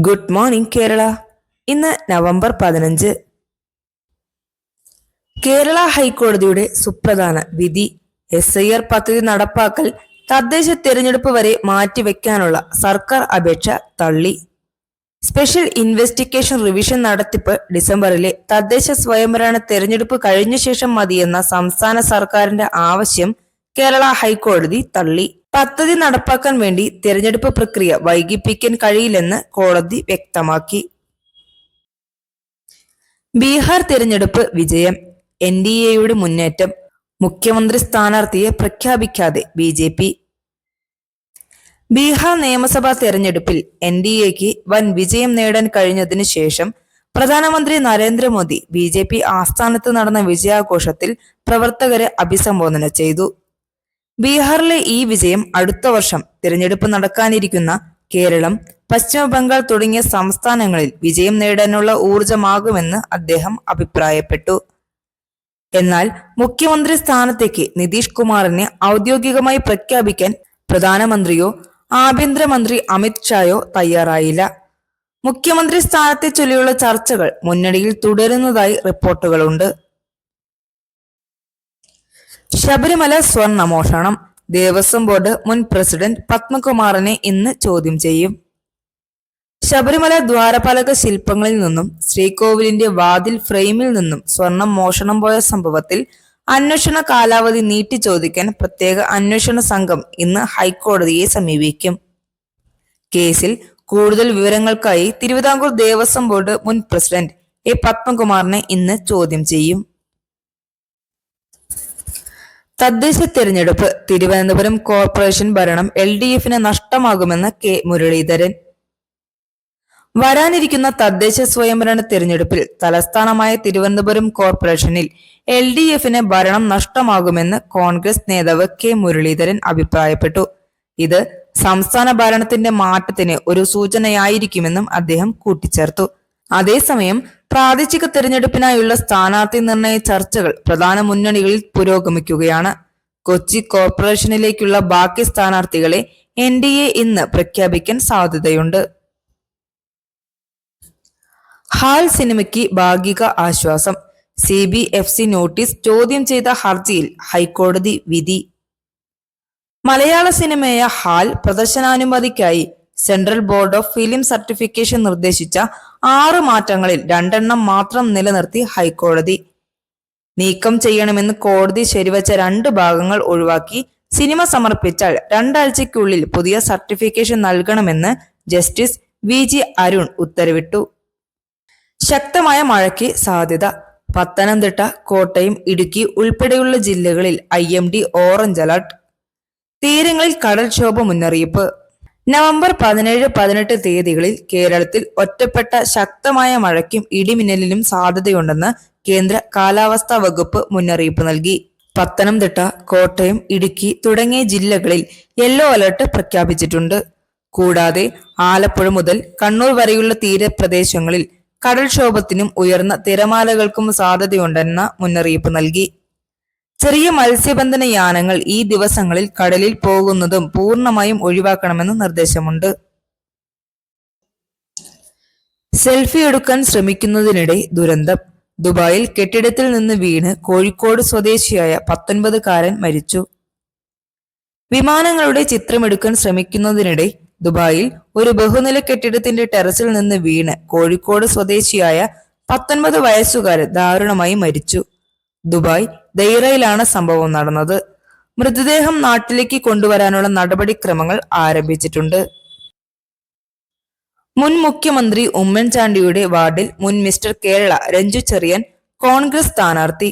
Good morning Kerala. ഇന്ന് November 15. Kerala ഹൈക്കോടതിയുടെ സുപ്രധാന വിധി. SIR പദ്ധതി നടപ്പാക്കൽ തദ്ദേശ തെരഞ്ഞെടുപ്പ് വരെ മാറ്റിവെക്കാനുള്ള സർക്കാർ അപേക്ഷ തള്ളി. സ്പെഷ്യൽ ഇൻവെസ്റ്റിഗേഷൻ റിവിഷൻ നടത്തിപ്പ് ഡിസംബറിലെ തദ്ദേശ സ്വയംഭരണ തെരഞ്ഞെടുപ്പ് കഴിഞ്ഞ ശേഷം മതിയെന്ന സംസ്ഥാന സർക്കാരിന്റെ ആവശ്യം കേരള ഹൈക്കോടതി തള്ളി. പദ്ധതി നടപ്പാക്കാൻ വേണ്ടി തിരഞ്ഞെടുപ്പ് പ്രക്രിയ വൈകിപ്പിക്കാൻ കഴിയില്ലെന്ന് കോടതി വ്യക്തമാക്കി. ബീഹാർ തിരഞ്ഞെടുപ്പ് വിജയം. NDAയുടെ മുന്നേറ്റം. മുഖ്യമന്ത്രി സ്ഥാനാർത്ഥിയെ പ്രഖ്യാപിക്കാതെ BJP. ബീഹാർ നിയമസഭാ തെരഞ്ഞെടുപ്പിൽ NDAക്ക് വൻ വിജയം നേടാൻ കഴിഞ്ഞതിനു ശേഷം പ്രധാനമന്ത്രി നരേന്ദ്രമോദി BJP ആസ്ഥാനത്ത് നടന്ന വിജയാഘോഷത്തിൽ പ്രവർത്തകരെ അഭിസംബോധന ചെയ്തു. ബീഹാറിലെ ഈ വിജയം അടുത്ത വർഷം തിരഞ്ഞെടുപ്പ് നടക്കാനിരിക്കുന്ന കേരളം, പശ്ചിമ ബംഗാൾ തുടങ്ങിയ സംസ്ഥാനങ്ങളിൽ വിജയം നേടാനുള്ള ഊർജമാകുമെന്ന് അദ്ദേഹം അഭിപ്രായപ്പെട്ടു. എന്നാൽ മുഖ്യമന്ത്രി സ്ഥാനത്തേക്ക് നിതീഷ് കുമാറിനെ ഔദ്യോഗികമായി പ്രഖ്യാപിക്കാൻ പ്രധാനമന്ത്രിയോ ആഭ്യന്തരമന്ത്രി അമിത് ഷായോ തയ്യാറായില്ല. മുഖ്യമന്ത്രി സ്ഥാനത്തെ ചൊല്ലിയുള്ള ചർച്ചകൾ മുന്നണിയിൽ തുടരുന്നതായി റിപ്പോർട്ടുകളുണ്ട്. ശബരിമല സ്വർണമോഷണം. ദേവസ്വം ബോർഡ് മുൻ പ്രസിഡന്റ് പത്മകുമാറിനെ ഇന്ന് ചോദ്യം ചെയ്യും. ശബരിമല ദ്വാരപാലക ശില്പങ്ങളിൽ നിന്നും ശ്രീകോവിലിന്റെ വാതിൽ ഫ്രെയിമിൽ നിന്നും സ്വർണം മോഷണം പോയ സംഭവത്തിൽ അന്വേഷണ കാലാവധി നീട്ടി ചോദിക്കാൻ പ്രത്യേക അന്വേഷണ സംഘം ഇന്ന് ഹൈക്കോടതിയെ സമീപിക്കും. കേസിൽ കൂടുതൽ വിവരങ്ങൾക്കായി തിരുവിതാംകൂർ ദേവസ്വം ബോർഡ് മുൻ പ്രസിഡന്റ് പത്മകുമാറിനെ ഇന്ന് ചോദ്യം ചെയ്യും. തദ്ദേശ തെരഞ്ഞെടുപ്പ്. തിരുവനന്തപുരം കോർപ്പറേഷൻ ഭരണം LDFന് നഷ്ടമാകുമെന്ന് മുരളീധരൻ. വരാനിരിക്കുന്ന തദ്ദേശ സ്വയംഭരണ തെരഞ്ഞെടുപ്പിൽ തലസ്ഥാനമായ തിരുവനന്തപുരം കോർപ്പറേഷനിൽ LDFന് ഭരണം നഷ്ടമാകുമെന്ന് കോൺഗ്രസ് നേതാവ് മുരളീധരൻ അഭിപ്രായപ്പെട്ടു. ഇത് സംസ്ഥാന ഭരണത്തിന്റെ മാറ്റത്തിന് ഒരു സൂചനയായിരിക്കുമെന്നും അദ്ദേഹം കൂട്ടിച്ചേർത്തു. അതേസമയം പ്രാദേശിക തെരഞ്ഞെടുപ്പിനായുള്ള സ്ഥാനാർത്ഥി നിർണയ ചർച്ചകൾ പ്രധാന മുന്നണികളിൽ പുരോഗമിക്കുകയാണ്. കൊച്ചി കോർപ്പറേഷനിലേക്കുള്ള ബാക്കി സ്ഥാനാർത്ഥികളെ NDA ഇന്ന് പ്രഖ്യാപിക്കാൻ സാധ്യതയുണ്ട്. ഹാൽ സിനിമയ്ക്ക് ഭാഗിക ആശ്വാസം. CBFC നോട്ടീസ് ചോദ്യം ചെയ്ത ഹർജിയിൽ ഹൈക്കോടതി വിധി. മലയാള സിനിമയായ ഹാൽ പ്രദർശനാനുമതിക്കായി central board of film certification നിർദ്ദേശിച്ച 6 മാറ്റങ്ങളിൽ 2 മാത്രം നിലനിർത്തി ഹൈക്കോടതി. നീക്കം ചെയ്യണമെന്ന് കോടതി ശരിവച്ച 2 ഭാഗങ്ങൾ ഒഴിവാക്കി സിനിമ സമർപ്പിച്ചാൽ 2 ആഴ്ചയ്ക്കുള്ളിൽ പുതിയ സർട്ടിഫിക്കേഷൻ നൽകണമെന്ന് ജസ്റ്റിസ് VG അരുൺ ഉത്തരവിട്ടു. ശക്തമായ മഴയ്ക്ക് സാധ്യത. പത്തനംതിട്ട, കോട്ടയം, ഇടുക്കി ഉൾപ്പെടെയുള്ള ജില്ലകളിൽ IMD ഓറഞ്ച് അലർട്ട്. തീരങ്ങളിൽ കടൽക്ഷോഭ മുന്നറിയിപ്പ്. നവംബർ 17, 18 തീയതികളിൽ കേരളത്തിൽ ഒറ്റപ്പെട്ട ശക്തമായ മഴയ്ക്കും ഇടിമിന്നലിനും സാധ്യതയുണ്ടെന്ന് കേന്ദ്ര കാലാവസ്ഥാ വകുപ്പ് മുന്നറിയിപ്പ് നൽകി. പത്തനംതിട്ട, കോട്ടയം, ഇടുക്കി തുടങ്ങിയ ജില്ലകളിൽ യെല്ലോ അലർട്ട് പ്രഖ്യാപിച്ചിട്ടുണ്ട്. കൂടാതെ ആലപ്പുഴ മുതൽ കണ്ണൂർ വരെയുള്ള തീരപ്രദേശങ്ങളിൽ കടൽക്ഷോഭത്തിനും ഉയർന്ന തിരമാലകൾക്കും സാധ്യതയുണ്ടെന്ന മുന്നറിയിപ്പ് നൽകി. ചെറിയ മത്സ്യബന്ധന യാനങ്ങൾ ഈ ദിവസങ്ങളിൽ കടലിൽ പോകുന്നതും പൂർണ്ണമായും ഒഴിവാക്കണമെന്ന് നിർദ്ദേശമുണ്ട്. സെൽഫി എടുക്കാൻ ശ്രമിക്കുന്നതിനിടെ ദുരന്തം. ദുബായിൽ കെട്ടിടത്തിൽ നിന്ന് വീണ് കോഴിക്കോട് സ്വദേശിയായ 19-കാരൻ മരിച്ചു. വിമാനങ്ങളുടെ ചിത്രമെടുക്കാൻ ശ്രമിക്കുന്നതിനിടെ ദുബായിൽ ഒരു ബഹുനില കെട്ടിടത്തിന്റെ ടെറസിൽ നിന്ന് വീണ് കോഴിക്കോട് സ്വദേശിയായ 19 വയസ്സുകാരൻ ദാരുണമായി മരിച്ചു. ദുബായ് ദൈറയിലാണ് സംഭവം നടന്നത്. മൃതദേഹം നാട്ടിലേക്ക് കൊണ്ടുവരാനുള്ള നടപടിക്രമങ്ങൾ ആരംഭിച്ചിട്ടുണ്ട്. മുൻ മുഖ്യമന്ത്രി ഉമ്മൻചാണ്ടിയുടെ വാർഡിൽ മുൻ മിസ്റ്റർ കേരള രഞ്ജു ചെറിയാൻ കോൺഗ്രസ് സ്ഥാനാർത്ഥി.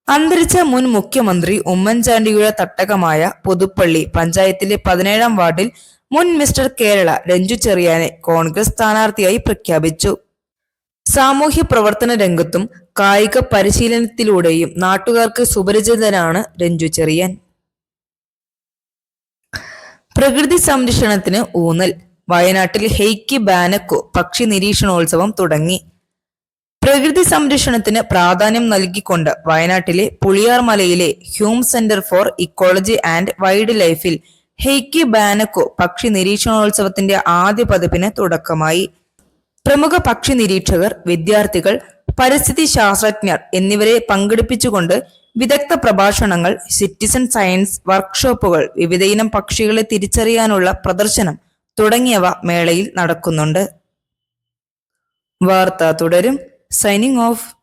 അന്തരിച്ച മുൻ മുഖ്യമന്ത്രി ഉമ്മൻചാണ്ടിയുടെ തട്ടകമായ പുതുപ്പള്ളി പഞ്ചായത്തിലെ 17-ാം വാർഡിൽ മുൻ മിസ്റ്റർ കേരള രഞ്ജു ചെറിയാനെ കോൺഗ്രസ് സ്ഥാനാർത്ഥിയായി പ്രഖ്യാപിച്ചു. സാമൂഹ്യ പ്രവർത്തന രംഗത്തും കായിക പരിശീലനത്തിലൂടെയും നാട്ടുകാർക്ക് സുപരിചിതനാണ് രഞ്ജു ചെറിയാൻ. പ്രകൃതി സംരക്ഷണത്തിന് ഊന്നൽ. വയനാട്ടിൽ ഹെയ്ക്കി ബാനക്കോ പക്ഷി നിരീക്ഷണോത്സവം തുടങ്ങി. പ്രകൃതി സംരക്ഷണത്തിന് പ്രാധാന്യം നൽകിക്കൊണ്ട് വയനാട്ടിലെ പുളിയാർമലയിലെ Hume centre for ecology and wild ലൈഫിൽ ഹെയ്ക്കി ബാനക്കോ പക്ഷി നിരീക്ഷണോത്സവത്തിന്റെ ആദ്യ പതിപ്പിന് തുടക്കമായി. പ്രമുഖ പക്ഷി നിരീക്ഷകർ, വിദ്യാർത്ഥികൾ, പരിസ്ഥിതി ശാസ്ത്രജ്ഞർ എന്നിവരെ പങ്കെടുപ്പിച്ചുകൊണ്ട് വിദഗ്ധ പ്രഭാഷണങ്ങൾ, സിറ്റിസൺ സയൻസ് വർക്ക്ഷോപ്പുകൾ, വിവിധയിനം പക്ഷികളെ തിരിച്ചറിയാനുള്ള പ്രദർശനം തുടങ്ങിയവ മേളയിൽ നടക്കുന്നുണ്ട്. വാർത്ത തുടരും. Signing off.